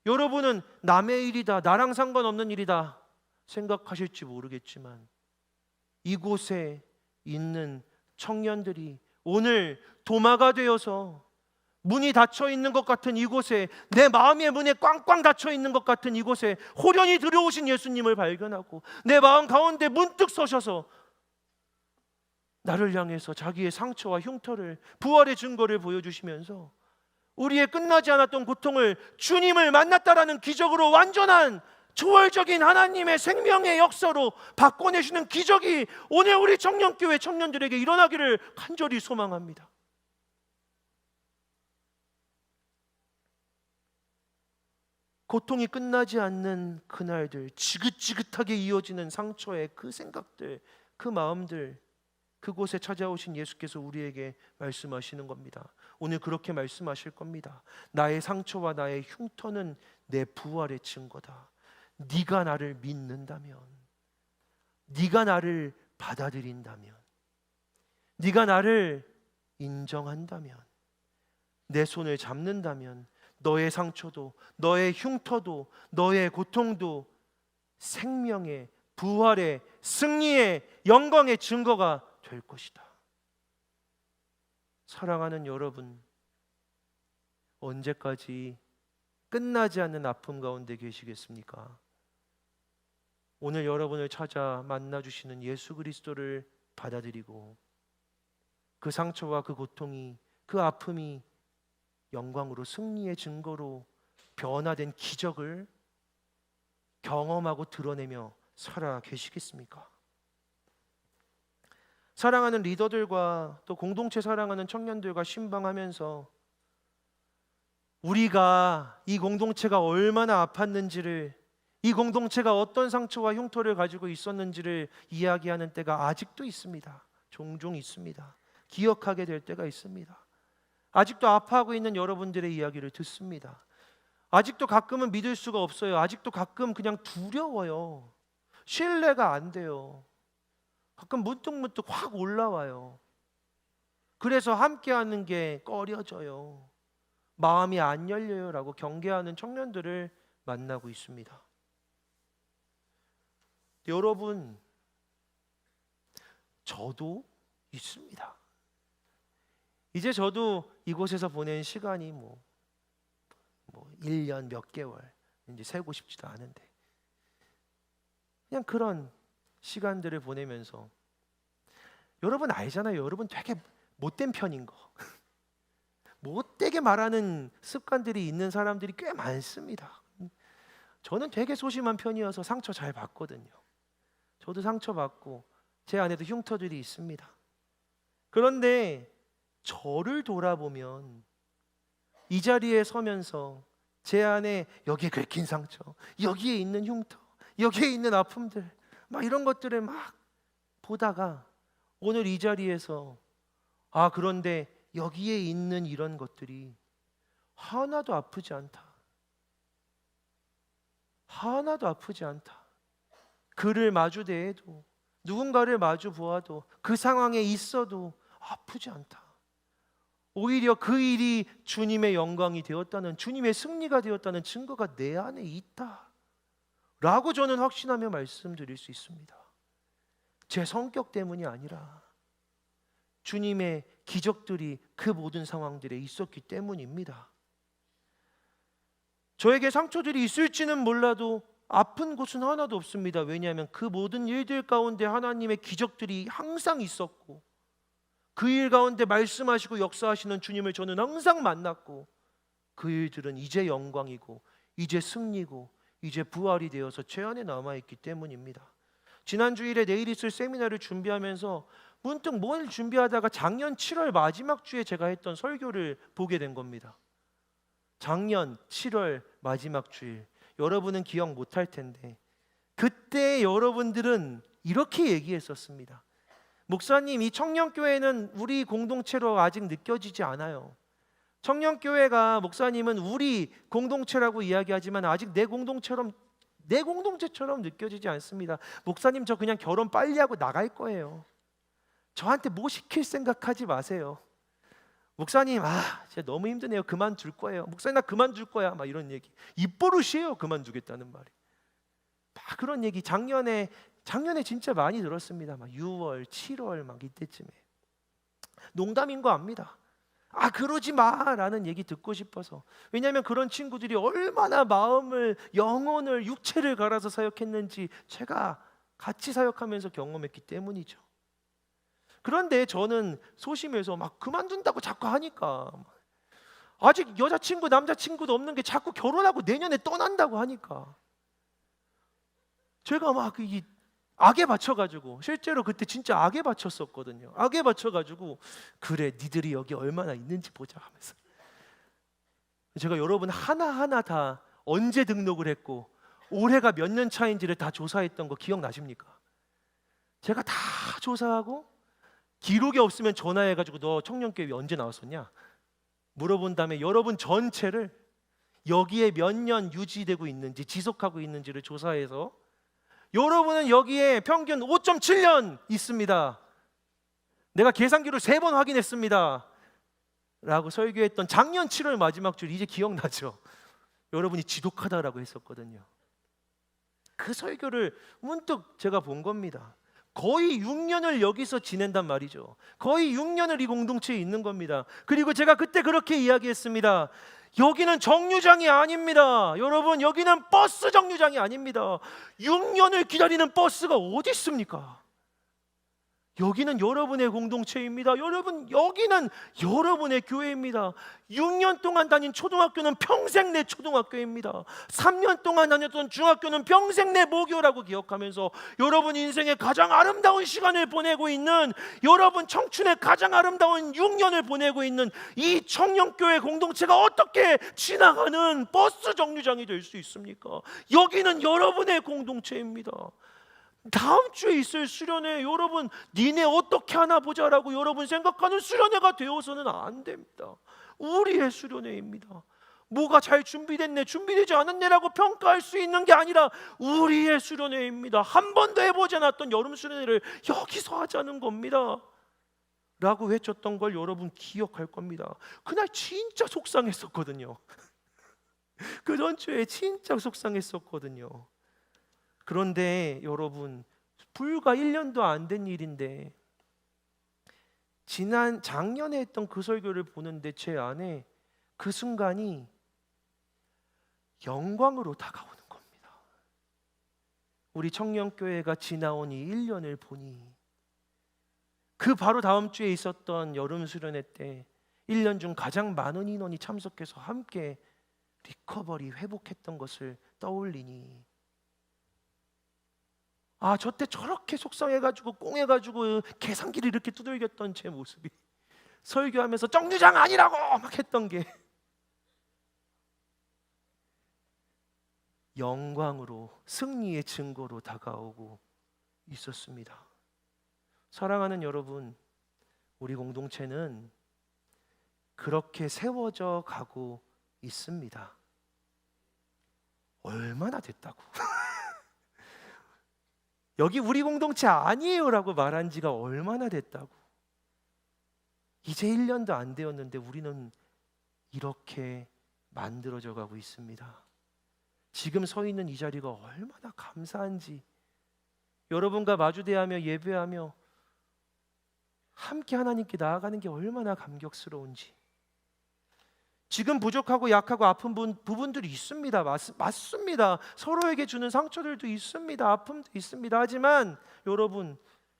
여러분은 남의 일이다, 나랑 상관없는 일이다 생각하실지 모르겠지만 이곳에 있는 청년들이 오늘 도마가 되어서 문이 닫혀 있는 것 같은 이곳에, 내 마음의 문에 꽝꽝 닫혀 있는 것 같은 이곳에 호련히 들어오신 예수님을 발견하고 내 마음 가운데 문득 서셔서 나를 향해서 자기의 상처와 흉터를, 부활의 증거를 보여주시면서 우리의 끝나지 않았던 고통을 주님을 만났다라는 기적으로 완전한 초월적인 하나님의 생명의 역사로 바꿔내시는 기적이 오늘 우리 청년교회 청년들에게 일어나기를 간절히 소망합니다. 고통이 끝나지 않는 그날들, 지긋지긋하게 이어지는 상처의 그 생각들, 그 마음들, 그곳에 찾아오신 예수께서 우리에게 말씀하시는 겁니다. 오늘 그렇게 말씀하실 겁니다. 나의 상처와 나의 흉터는 내 부활의 증거다. 네가 나를 믿는다면, 네가 나를 받아들인다면, 네가 나를 인정한다면, 내 손을 잡는다면 너의 상처도, 너의 흉터도, 너의 고통도 생명의, 부활의, 승리의, 영광의 증거가 될 것이다. 사랑하는 여러분, 언제까지 끝나지 않는 아픔 가운데 계시겠습니까? 오늘 여러분을 찾아 만나주시는 예수 그리스도를 받아들이고 그 상처와 그 고통이, 그 아픔이 영광으로, 승리의 증거로 변화된 기적을 경험하고 드러내며 살아 계시겠습니까? 사랑하는 리더들과 또 공동체 사랑하는 청년들과 신방하면서 우리가 이 공동체가 얼마나 아팠는지를, 이 공동체가 어떤 상처와 흉터를 가지고 있었는지를 이야기하는 때가 아직도 있습니다. 종종 있습니다. 기억하게 될 때가 있습니다. 아직도 아파하고 있는 여러분들의 이야기를 듣습니다. 아직도 가끔은 믿을 수가 없어요. 아직도 가끔 그냥 두려워요. 신뢰가 안 돼요. 가끔 문득문득 확 올라와요. 그래서 함께하는 게 꺼려져요. 마음이 안 열려요 라고 경계하는 청년들을 만나고 있습니다. 여러분, 저도 있습니다. 이제 저도 이곳에서 보낸 시간이 뭐 1년 몇 개월 이제 세고 싶지도 않은데 그냥 그런 시간들을 보내면서 여러분 알잖아요. 여러분 되게 못된 편인 거. 못되게 말하는 습관들이 있는 사람들이 꽤 많습니다. 저는 되게 소심한 편이어서 상처 잘 받거든요. 저도 상처받고 제 안에도 흉터들이 있습니다. 그런데 저를 돌아보면 이 자리에 서면서 제 안에 여기에 긁힌 상처, 여기에 있는 흉터, 여기에 있는 아픔들 막 이런 것들을 막 보다가 오늘 이 자리에서 그런데 여기에 있는 이런 것들이 하나도 아프지 않다. 하나도 아프지 않다. 그를 마주 대해도, 누군가를 마주 보아도, 그 상황에 있어도 아프지 않다. 오히려 그 일이 주님의 영광이 되었다는, 주님의 승리가 되었다는 증거가 내 안에 있다 라고 저는 확신하며 말씀드릴 수 있습니다. 제 성격 때문이 아니라 주님의 기적들이 그 모든 상황들에 있었기 때문입니다. 저에게 상처들이 있을지는 몰라도 아픈 곳은 하나도 없습니다. 왜냐하면 그 모든 일들 가운데 하나님의 기적들이 항상 있었고, 그 일 가운데 말씀하시고 역사하시는 주님을 저는 항상 만났고, 그 일들은 이제 영광이고 이제 승리고 이제 부활이 되어서 제 안에 남아있기 때문입니다. 지난 주일에 내일 있을 세미나를 준비하면서 문득 뭘 준비하다가 작년 7월 마지막 주에 제가 했던 설교를 보게 된 겁니다. 작년 7월 마지막 주일, 여러분은 기억 못할 텐데 그때 여러분들은 이렇게 얘기했었습니다. 목사님, 이 청년교회는 우리 공동체로 아직 느껴지지 않아요. 청년교회가, 목사님은 우리 공동체라고 이야기하지만 아직 내 공동체처럼 느껴지지 않습니다. 목사님, 저 그냥 결혼 빨리 하고 나갈 거예요. 저한테 뭐 시킬 생각하지 마세요. 목사님, 진짜 너무 힘드네요. 그만둘 거예요. 목사님, 나 그만둘 거야. 막 이런 얘기. 입버릇이에요, 그만두겠다는 말이. 막 그런 얘기 작년에 진짜 많이 들었습니다. 막 6월, 7월 막 이때쯤에. 농담인 거 압니다. 그러지 마라는 얘기 듣고 싶어서. 왜냐하면 그런 친구들이 얼마나 마음을, 영혼을, 육체를 갈아서 사역했는지 제가 같이 사역하면서 경험했기 때문이죠. 그런데 저는 소심해서 막 그만둔다고 자꾸 하니까, 아직 여자친구 남자친구도 없는 게 자꾸 결혼하고 내년에 떠난다고 하니까 제가 막 이 악에 받쳐가지고, 실제로 그때 진짜 악에 받쳤었거든요. 악에 받쳐가지고, 그래 니들이 여기 얼마나 있는지 보자 하면서 제가 여러분 하나하나 다 언제 등록을 했고 올해가 몇 년 차인지를 다 조사했던 거 기억나십니까? 제가 다 조사하고 기록이 없으면 전화해가지고 너 청년교회 언제 나왔었냐 물어본 다음에 여러분 전체를 여기에 몇 년 유지되고 있는지, 지속하고 있는지를 조사해서 여러분은 여기에 평균 5.7년 있습니다. 내가 계산기로 3번 확인했습니다 라고 설교했던 작년 7월 마지막 줄, 이제 기억나죠? 여러분이 지독하다라고 했었거든요. 그 설교를 문득 제가 본 겁니다. 거의 6년을 여기서 지낸단 말이죠. 거의 6년을 이 공동체에 있는 겁니다. 그리고 제가 그때 그렇게 이야기했습니다. 여기는 정류장이 아닙니다. 여러분, 여기는 버스 정류장이 아닙니다. 6년을 기다리는 버스가 어디 있습니까? 여기는 여러분의 공동체입니다. 여러분, 여기는 여러분의 교회입니다. 6년 동안 다닌 초등학교는 평생 내 초등학교입니다. 3년 동안 다녔던 중학교는 평생 내 모교라고 기억하면서 여러분 인생의 가장 아름다운 시간을 보내고 있는, 여러분 청춘의 가장 아름다운 6년을 보내고 있는 이 청년교회 공동체가 어떻게 지나가는 버스 정류장이 될 수 있습니까? 여기는 여러분의 공동체입니다. 다음 주에 있을 수련회, 여러분 니네 어떻게 하나 보자라고 여러분 생각하는 수련회가 되어서는 안 됩니다. 우리의 수련회입니다. 뭐가 잘 준비됐네, 준비되지 않았네라고 평가할 수 있는 게 아니라 우리의 수련회입니다. 한 번도 해보지 않았던 여름 수련회를 여기서 하자는 겁니다 라고 외쳤던 걸 여러분 기억할 겁니다. 그날 진짜 속상했었거든요. 그 전주에 진짜 속상했었거든요. 그런데 여러분, 불과 1년도 안 된 일인데 작년에 했던 그 설교를 보는데 제 안에 그 순간이 영광으로 다가오는 겁니다. 우리 청년교회가 지나온 이 1년을 보니, 그 바로 다음 주에 있었던 여름 수련회 때 1년 중 가장 많은 인원이 참석해서 함께 리커버리, 회복했던 것을 떠올리니, 저 때 저렇게 속상해가지고 꽁해가지고 계산기를 이렇게 두들겼던 제 모습이, 설교하면서 정류장 아니라고 막 했던 게 영광으로, 승리의 증거로 다가오고 있었습니다. 사랑하는 여러분, 우리 공동체는 그렇게 세워져 가고 있습니다. 얼마나 됐다고 여기 우리 공동체 아니에요 라고 말한 지가 얼마나 됐다고. 이제 1년도 안 되었는데 우리는 이렇게 만들어져 가고 있습니다. 지금 서 있는 이 자리가 얼마나 감사한지, 여러분과 마주대하며 예배하며 함께 하나님께 나아가는 게 얼마나 감격스러운지. 지금 부족하고 약하고 아픈 부분들이 있습니다. 맞습니다. 서로에게 주는 상처들도 있습니다. 아픔도 있습니다. 하지만 여러분,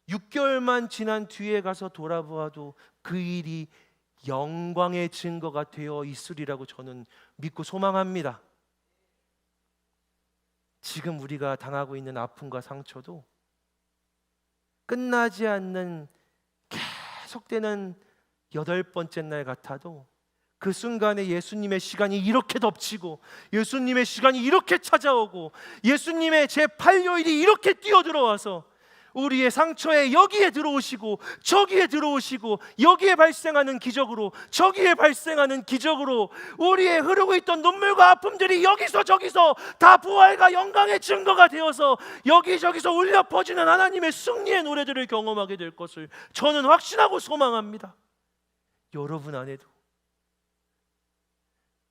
6개월만 지난 뒤에 가서 돌아보아도 그 일이 영광의 증거가 되어 있으리라고 저는 믿고 소망합니다. 지금 우리가 당하고 있는 아픔과 상처도 끝나지 않는 계속되는 8번째 날 같아도 그 순간에 예수님의 시간이 이렇게 덮치고 예수님의 시간이 이렇게 찾아오고 예수님의 제8요일이 이렇게 뛰어들어와서 우리의 상처에 여기에 들어오시고 저기에 들어오시고 여기에 발생하는 기적으로 저기에 발생하는 기적으로 우리의 흐르고 있던 눈물과 아픔들이 여기서 저기서 다 부활과 영광의 증거가 되어서 여기저기서 울려 퍼지는 하나님의 승리의 노래들을 경험하게 될 것을 저는 확신하고 소망합니다. 여러분 안에도,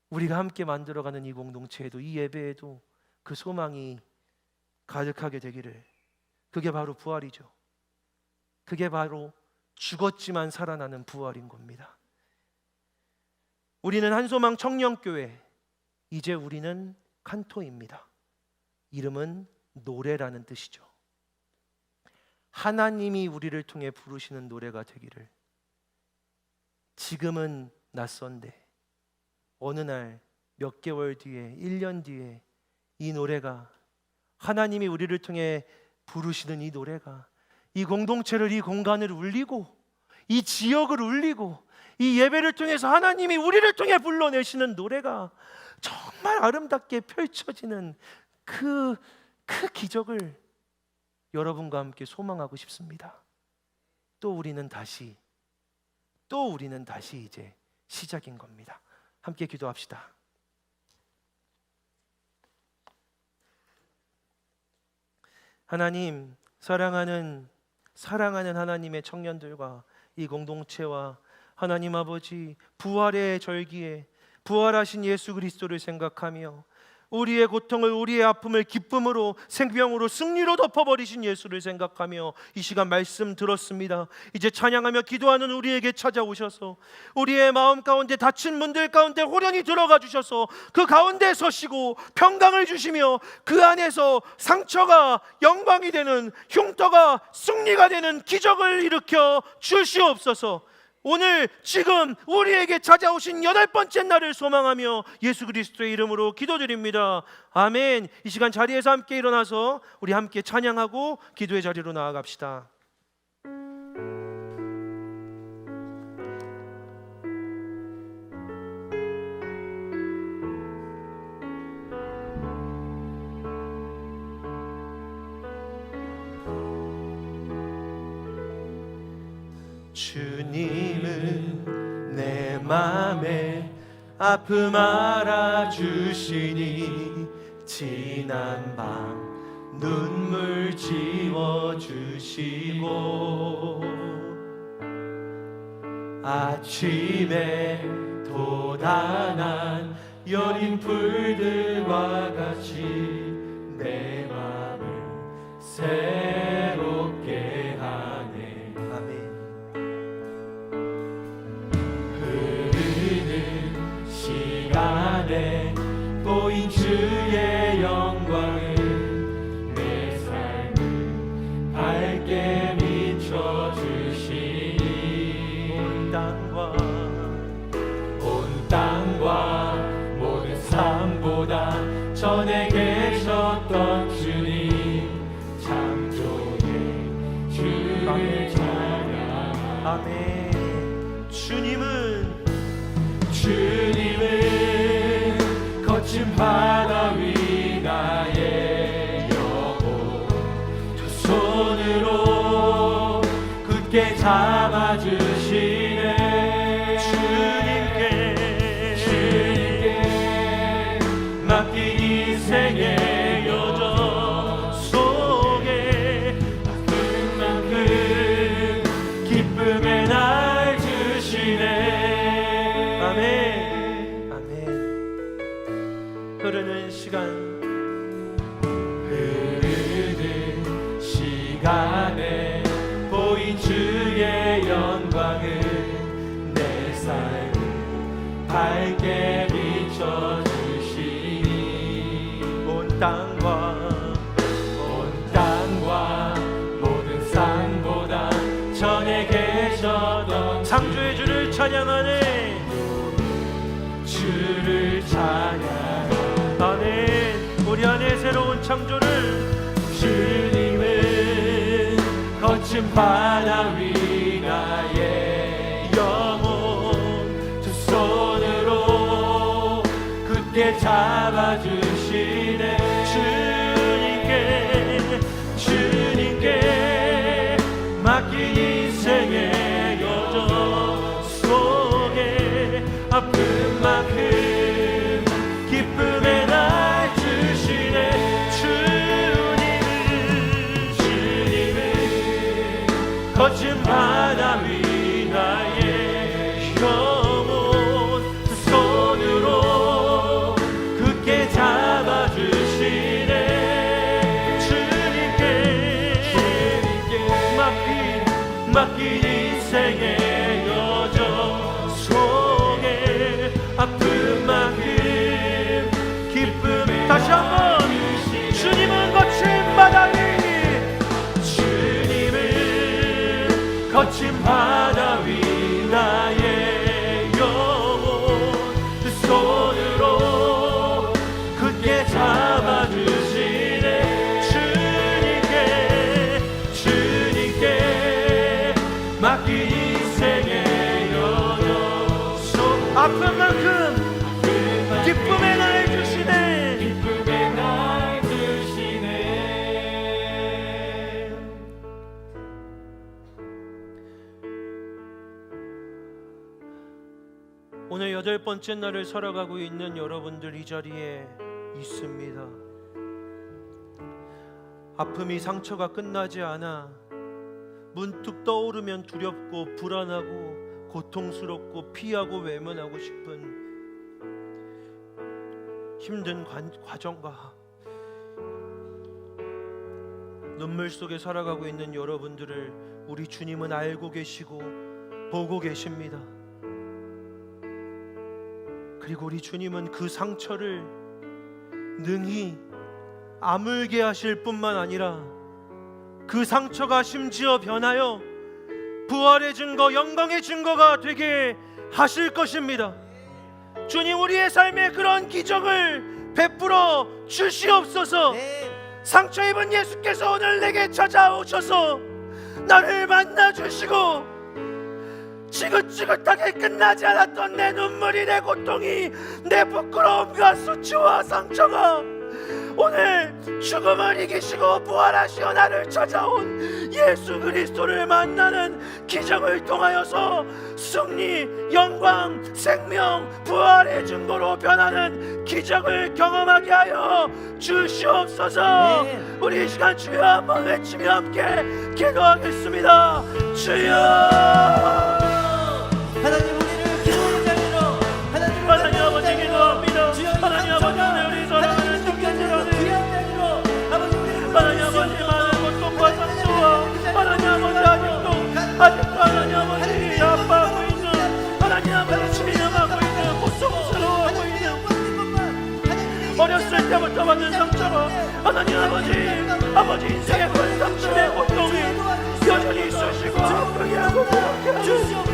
우리가 함께 만들어가는 이 공동체에도, 이 예배에도 그 소망이 가득하게 되기를. 그게 바로 부활이죠. 그게 바로 죽었지만 살아나는 부활인 겁니다. 우리는 한소망 청년교회, 이제 우리는 칸토입니다. 이름은 노래라는 뜻이죠. 하나님이 우리를 통해 부르시는 노래가 되기를. 지금은 낯선데 어느 날 몇 개월 뒤에, 1년 뒤에 이 노래가, 하나님이 우리를 통해 부르시는 이 노래가 이 공동체를, 이 공간을 울리고 이 지역을 울리고 이 예배를 통해서 하나님이 우리를 통해 불러내시는 노래가 정말 아름답게 펼쳐지는 그 기적을 여러분과 함께 소망하고 싶습니다. 또 우리는 다시 이제 시작인 겁니다. 함께 기도합시다. 하나님, 사랑하는 하나님의 청년들과 이 공동체와 하나님 아버지, 부활의 절기에 부활하신 예수 그리스도를 생각하며 우리의 고통을, 우리의 아픔을 기쁨으로, 생명으로, 승리로 덮어버리신 예수를 생각하며 이 시간 말씀 들었습니다. 이제 찬양하며 기도하는 우리에게 찾아오셔서 우리의 마음 가운데 닫힌 문들 가운데 호련히 들어가 주셔서 그 가운데 서시고 평강을 주시며 그 안에서 상처가 영광이 되는, 흉터가 승리가 되는 기적을 일으켜 주시옵소서. 오늘 지금 우리에게 찾아오신 8번째 날을 소망하며 예수 그리스도의 이름으로 기도드립니다. 아멘. 이 시간 자리에서 함께 일어나서 우리 함께 찬양하고 기도의 자리로 나아갑시다. 주님은 내 맘에 아픔 알아주시니 지난 밤 눈물 지워주시고 아침에 돋아난 여린 풀들과 같이 내 맘을 새롭게 하네. 아멘. 시간에 보인 주의 영광을 내 삶을 밝게 비춰주시니 온 땅과 모든 삶보다 전에 계셨던 주님, 창조의 주를 찬양하네. 아멘. 주님은 거친 바다 위 나의 영혼 두 손으로 굳게 잡아주시네. 주님께 맡긴 인생의 여정 속에 그만큼 기쁨의 날 주시네. 아멘. 아멘. 흐르는 시간에 보인 주의 영 온 땅과 모든 산보다 전에 계셨던 창조의 주를 찬양하네. 주를 찬양하네. 아멘. 우리 안에 새로운 창조를. 주님은 거친 바다 위 나의 영혼 두 손으로 굳게 잡아주시네. 주님께 맡긴 인생의 여정 속에 아픈 만큼 기쁨의 날 주시네. 주님은 거친 바다 위 나의 영혼 두 손으로 굳게 잡아주시네. 주님께 맡긴 인생의 여정 속에 아픈 만큼 기쁨의 다시 한번. 주님은 거친 바다 위. 주님은 거친 바다 위 나의 영혼 두 손으로 굳게 잡아주시네. 주님께 맡긴 인생의 여정 속 아픈 만큼 기쁨의 날 주시네. 기쁨의 날 주시네. 오늘 8번째 날을 살아가고 있는 여러분들 이 자리에 있습니다. 아픔이 상처가 끝나지 않아 문득 떠오르면 두렵고 불안하고 고통스럽고 피하고 외면하고 싶은 힘든 과정과 눈물 속에 살아가고 있는 여러분들을 우리 주님은 알고 계시고 보고 계십니다. 그리고 우리 주님은 그 상처를 능히 아물게 하실 뿐만 아니라 그 상처가 심지어 변하여 부활의 증거, 영광의 증거가 되게 하실 것입니다. 주님, 우리의 삶에 그런 기적을 베풀어 주시옵소서. 상처 입은 예수께서 오늘 내게 찾아오셔서 나를 만나주시고 지긋지긋하게 끝나지 않았던 내 눈물이, 내 고통이, 내 부끄러움과 수치와 상처가 오늘 죽음을 이기시고 부활하시어 나를 찾아온 예수 그리스도를 만나는 기적을 통하여서 승리, 영광, 생명, 부활의 증거로 변하는 기적을 경험하게 하여 주시옵소서. 우리 이 시간 주여 한번 외치며 함께 기도하겠습니다. 주여, 하나님 우리를 기도의 자리로 하나님 아버지 기도합니다. 하나님 아버지, 오늘 우리 사랑하는 주께서 귀한 자리로 아버지 우리를 하나님 아버지, 많은 고통과 상처와 하나님 아버지 아직도 하나님 아버지 아파하고 있는, 하나님 아버지 치명하고 있는, 고통스러워하고 있는, 어렸을 때부터 받은 상처와 하나님 아버지 인생의 큰 상처의 고통이 여전히 있으시고 아프게 하고 그렇게 하고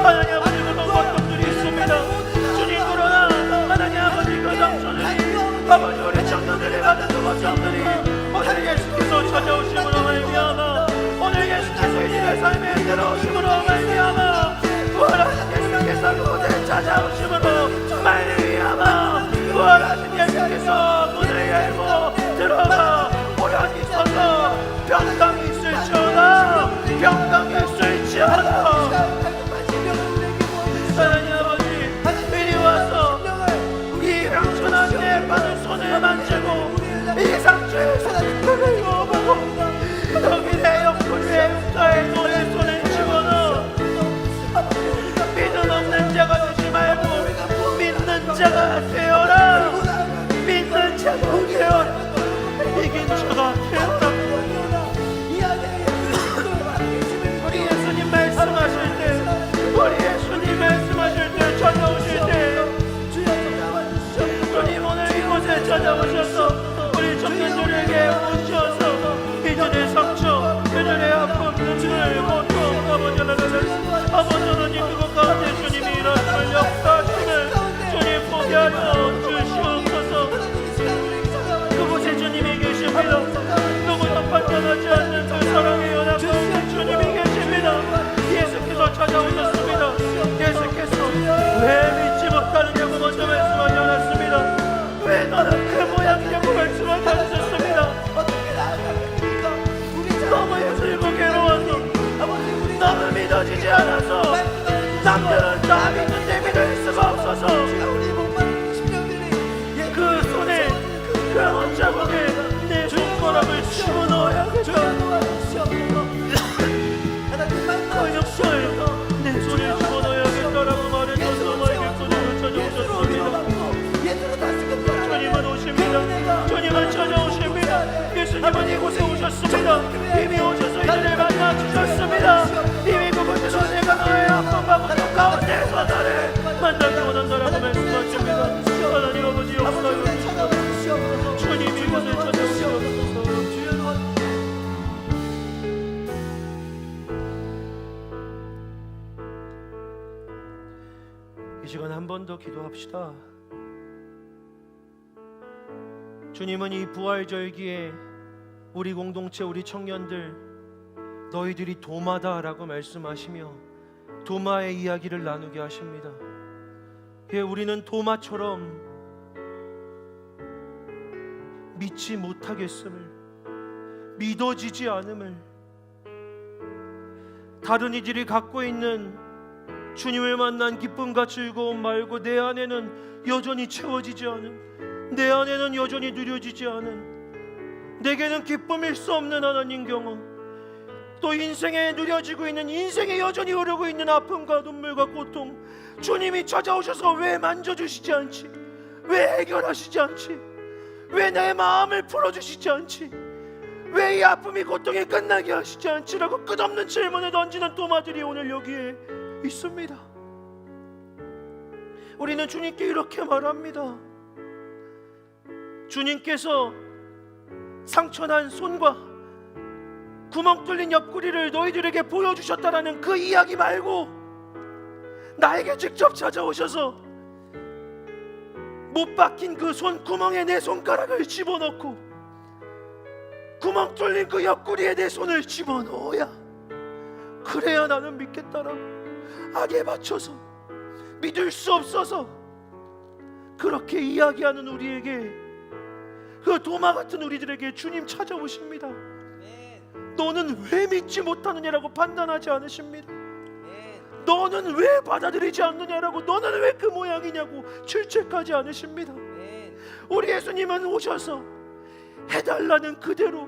하나님 아버지 그런 고통들이 있습니다. 주님, 그러나 하나님 아버지 그 상처들이 아버지 우리 청년들이 받은 그 고통들이 오늘 예수께서 찾아오심으로 말미암아, 오늘 예수께서 이 집의 삶에 들어오심으로 말미암아, 부활하신 예수께서 그곳에 찾아오심으로 말미암아, 부활하신 예수께서 문을 열고 들어가 오련히 서서 평강이 있을지어다, 평강이 있을지어다. 하나님 아버지, 이리 와서 이 상처난 내 받은 손을 만지고 이 상처에서 기쁨을 먹어보고 여기 내 옆구리에 숫자의 손에 집어넣어 믿음 없는 자가 되지 말고 믿는 자가 되어라. 믿는 자가 되어라. 오셨습니다. 이미 오셔서 이들을 만나 주셨습니다. 이미 그곳에서 내가 너의 아픔과 고통 가운데서 너를 만나기 원한다라고 말씀하십니다. 하나님 아버지 역사여 주시옵소서. 주님 이곳을 찾아오시옵소서. 이 시간 한 번 더 기도합시다. 주님은 이 부활절기에 우리 공동체, 우리 청년들, 너희들이 도마다라고 말씀하시며 도마의 이야기를 나누게 하십니다. 예, 우리는 도마처럼 믿지 못하겠음을, 믿어지지 않음을, 다른 이들이 갖고 있는 주님을 만난 기쁨과 즐거움 말고 내 안에는 여전히 채워지지 않은, 내 안에는 여전히 누려지지 않은, 내게는 기쁨일 수 없는 하나님 경험, 또 인생에 누려지고 있는, 인생에 여전히 흐르고 있는 아픔과 눈물과 고통, 주님이 찾아오셔서 왜 만져주시지 않지? 왜 해결하시지 않지? 왜 내 마음을 풀어주시지 않지? 왜 이 아픔이 고통이 끝나게 하시지 않지라고 끝없는 질문을 던지는 도마들이 오늘 여기에 있습니다. 우리는 주님께 이렇게 말합니다. 주님께서 상처난 손과 구멍 뚫린 옆구리를 너희들에게 보여주셨다라는 그 이야기 말고 나에게 직접 찾아오셔서 못 박힌 그 손구멍에 내 손가락을 집어넣고 구멍 뚫린 그 옆구리에 내 손을 집어넣어야 그래야 나는 믿겠다라고 악에 맞춰서 믿을 수 없어서 그렇게 이야기하는 우리에게, 그 도마 같은 우리들에게 주님 찾아오십니다. 너는 왜 믿지 못하느냐라고 판단하지 않으십니다. 너는 왜 받아들이지 않느냐라고, 너는 왜 그 모양이냐고 질책하지 않으십니다. 우리 예수님은 오셔서 해달라는 그대로,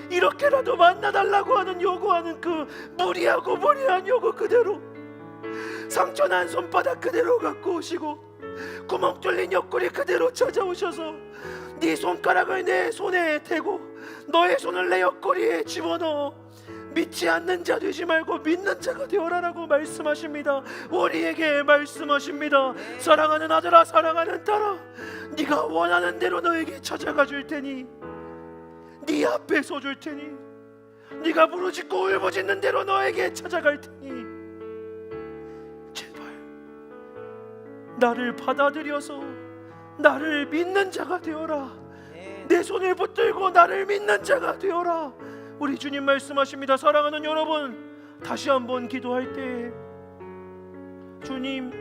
이렇게라도 만나달라고 하는 요구하는 그 무리한 요구 그대로, 상처난 손바닥 그대로 갖고 오시고 구멍 뚫린 옆구리 그대로 찾아오셔서 네 손가락을 내 손에 대고 너의 손을 내 옆구리에 집어넣어 믿지 않는 자 되지 말고 믿는 자가 되어라라고 말씀하십니다. 우리에게 말씀하십니다. 사랑하는 아들아, 사랑하는 딸아, 네가 원하는 대로 너에게 찾아가 줄 테니, 네 앞에 서줄 테니, 네가 부르짖고 울부짖는 대로 너에게 찾아갈 테니, 제발 나를 받아들여서 나를 믿는 자가 되어라. 내 손을 붙들고 나를 믿는 자가 되어라. 우리 주님 말씀하십니다. 사랑하는 여러분, 다시 한번 기도할 때 주님,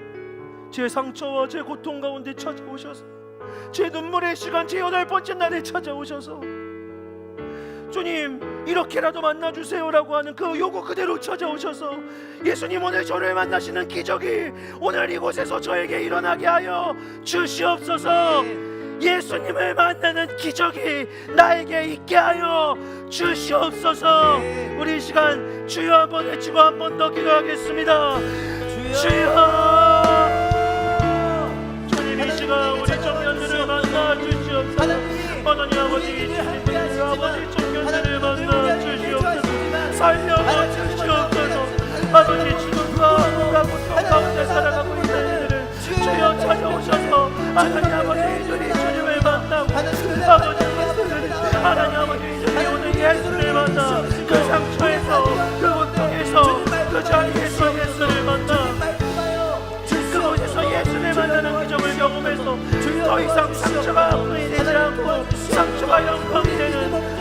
제 상처와 제 고통 가운데 찾아오셔서, 제 눈물의 시간, 제 8번째 날에 찾아오셔서 주님 이렇게라도 만나주세요라고 하는 그 요구 그대로 찾아오셔서 예수님 오늘 저를 만나시는 기적이 오늘 이곳에서 저에게 일어나게 하여 주시옵소서. 예수님을 만나는 기적이 나에게 있게 하여 주시옵소서. 우리 이 시간 주여 한번 외치고 한 번 더 기도하겠습니다. 주여, 주님 이 시간 우리 청년들을 만나 주시옵소서. 하나님 아버지, 주님 아버지 청년들을 만나 주시옵소서. 살려 주시옵소서. 아버지, 지금과 아무가 고통 가운데 살아가고 있는 이들을 주여 찾아오셔서 하나님 아버지, 이들이 주님을 만나고 아버지, 하나님 아버지, 이들이 오늘 예수를 만나 그 상처에서, 그 고통에서, 그 자리에서 예수를 만나 그곳에서 예수를 만나는 기적을 경험해서 더 이상 상처가 아픔이 되지 않고 상처가 영광이 되는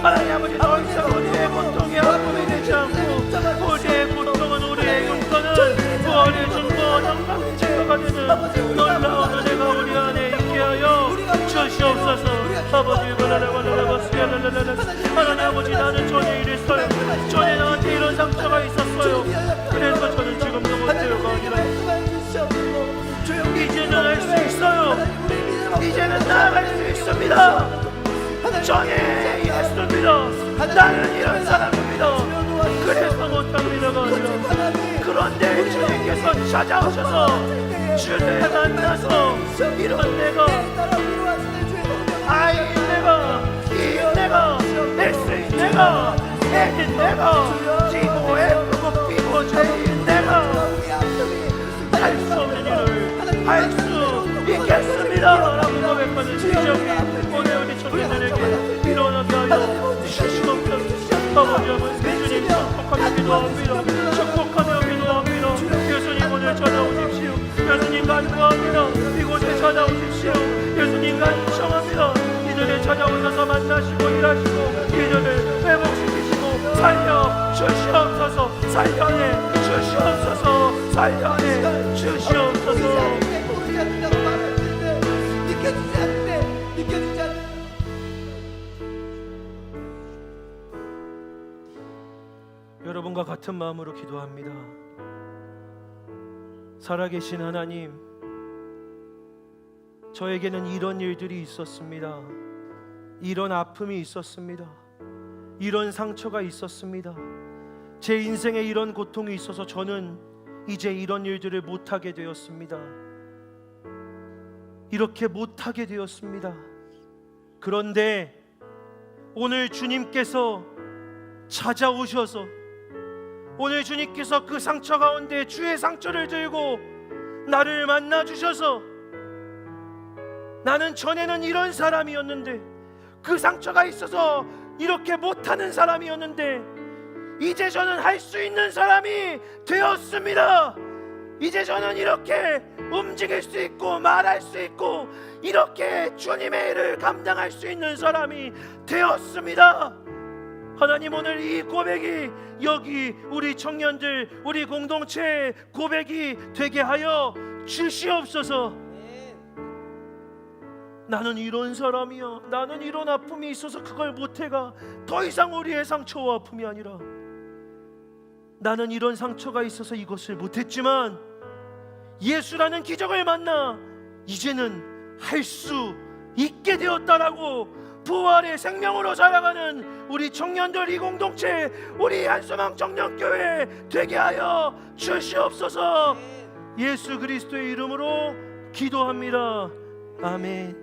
하나님 아버지, 더 이상 우리의 고통이 아픔이 되지 않고 우리의 고통은, 우리의 용서는 부활의 증거, 영광의 증거가 되는 놀라운 은혜가 우리 안에 있게 하여 주시옵소서. 아버지, 하나님 아버지, 나는 전에 이랬어요. 전에 나한테 이런 상처가 있었어요. 그래서 저는 지금도 못해요가 아니라 이제는 할 수 있어요. 이제는 나아갈 수 있습니다. 전에 이랬습니다. 나는 이런 사람입니다. 그래서 못합니다가 아니라, 그런데 주님께서 찾아오셔서 주를 만나서 이런 내가, 이 내가 찾아오셔서 만나시고 일하시고 이들을 회복시키시고 살려 주시옵소서. 살려내 주시옵소서. 살려내 주시옵소서. 모르지 않는다고 말을 했는데 느껴지지 않는데 느껴지지 않는데 여러분과 같은 마음으로 기도합니다. 살아계신 하나님, 저에게는 이런 일들이 있었습니다. 이런 아픔이 있었습니다. 이런 상처가 있었습니다. 제 인생에 이런 고통이 있어서 저는 이제 이런 일들을 못하게 되었습니다. 이렇게 못하게 되었습니다. 그런데 오늘 주님께서 찾아오셔서 오늘 주님께서 그 상처 가운데 주의 상처를 들고 나를 만나 주셔서 나는 전에는 이런 사람이었는데 그 상처가 있어서 이렇게 못하는 사람이었는데 이제 저는 할 수 있는 사람이 되었습니다. 이제 저는 이렇게 움직일 수 있고 말할 수 있고 이렇게 주님의 일을 감당할 수 있는 사람이 되었습니다. 하나님, 오늘 이 고백이 여기 우리 청년들, 우리 공동체의 고백이 되게 하여 주시옵소서. 나는 이런 사람이야, 나는 이런 아픔이 있어서 그걸 못해가 더 이상 우리의 상처와 아픔이 아니라 나는 이런 상처가 있어서 이것을 못했지만 예수라는 기적을 만나 이제는 할 수 있게 되었다라고 부활의 생명으로 자라가는 우리 청년들, 이 공동체, 우리 한소망 청년교회 되게 하여 주시옵소서. 예수 그리스도의 이름으로 기도합니다. 아멘.